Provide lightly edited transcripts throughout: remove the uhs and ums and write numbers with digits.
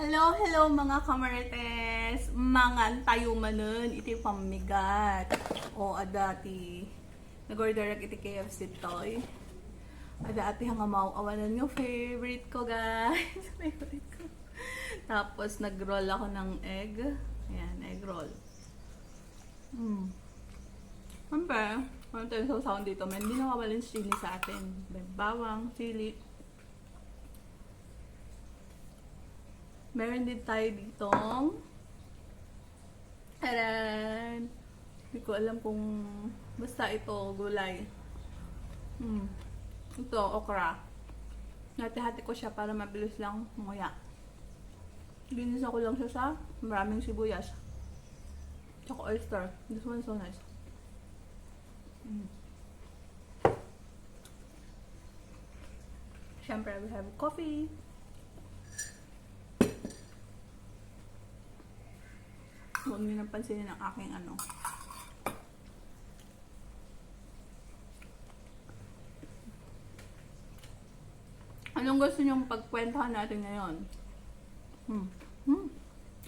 Hello, hello mga kamarites! Mangan tayo manon, iti pamigat. O adati, nag-order iti KFC toy. Adati hanga awanan yung favorite ko guys. Favorite ko. Tapos nag-roll ako ng egg. Ayan, egg roll. Siyempre, ano tayo sa sound dito? May hindi nakawalan chili sa atin. May bawang, chili. Meron din tayo ditong taran. Hindi ko alam kung basta ito gulay. Ito okra. Hati-hati ko siya para mabilis lang nguya. Ginisa ko lang siya sa maraming sibuyas. Tsaka oyster. This one is so nice. Siyempre, we have coffee. Huwag niyo nang pansinin ang aking ano. Anong gusto niyong pagkwentahan natin ngayon?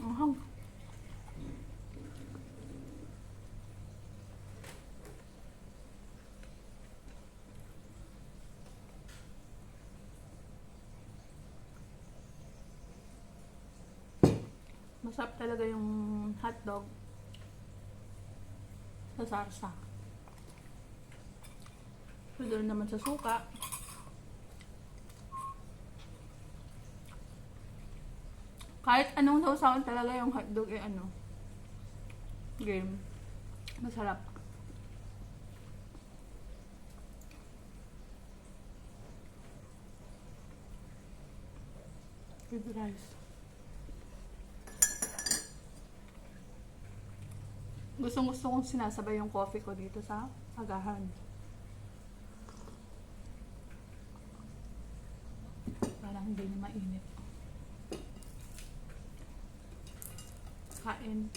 Ahang. Masarap talaga yung hotdog sa sarsa. So, doon naman sa suka. Kahit anong sausawan talaga yung hotdog game. Masarap. With rice. Gustong-gusto kong sinasabay yung coffee ko dito sa agahan. Parang hindi na mainit. Kain.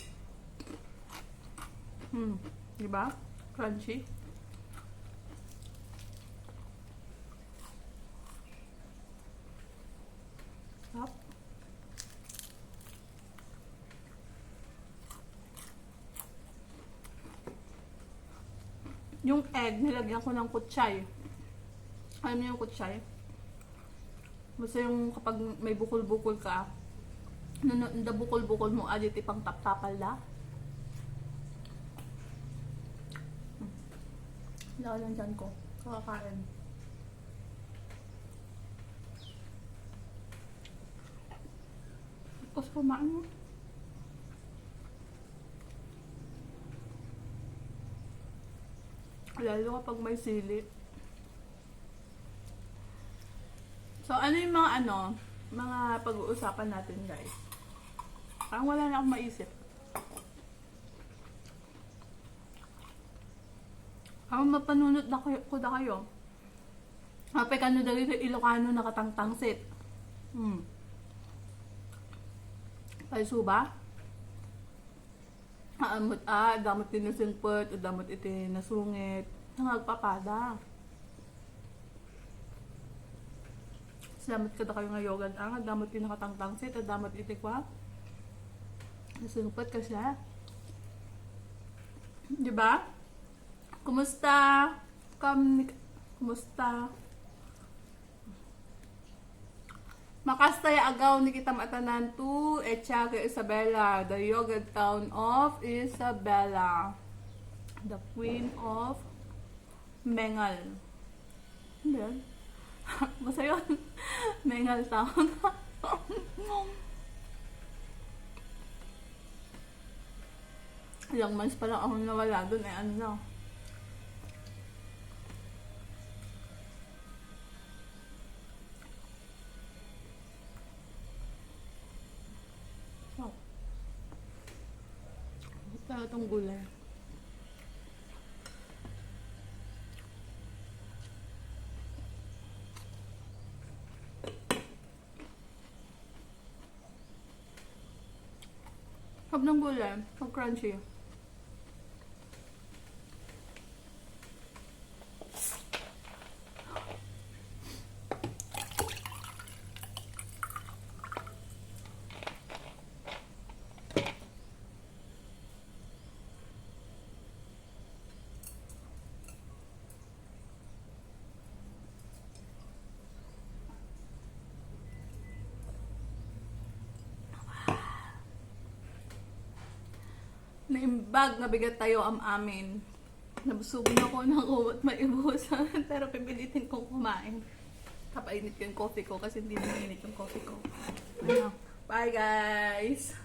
Diba? Crunchy. Sarap. Yung egg, nilagyan ko ng kutsay. Alam niyo yung kutsay? Basta yung kapag may bukol-bukol ka, nanda bukol-bukol mo, adit ipang tap-tapal da. Lalo lang dyan ko. Kakakain. Tapos kumain mo. Lalo kapag may sili. So, ano yung mga pag-uusapan natin, guys? Parang wala na akong maisip. Parang mapanunod na ko na kayo. Kapag ano daw yung Ilocano nakatangtangsit. Paisuba? Damot din nasilpot, o damot iti nasungit, nangagpapada. Salamat ka na kayo nga yogan, damot din nakatangtangsit, o damot iti kwa, nasilpot ka siya. Diba? Kumusta? Kumusta? Makastay agaw ni kita matanan to Echa kay Isabela, the yoga town of Isabela, the queen of Mengal. Hindi. Basta yun. Mengal town. Ilang months pa lang ako nawala dun itong gulay. Hab ng gulay, pag crunchy. naimbag nga bigat tayo am amin. Nabusugin ako ng uwat maibusan pero pipilitin kong kumain. Kapainit ko yung coffee ko kasi hindi na mainit yung coffee ko. Ano? Bye guys!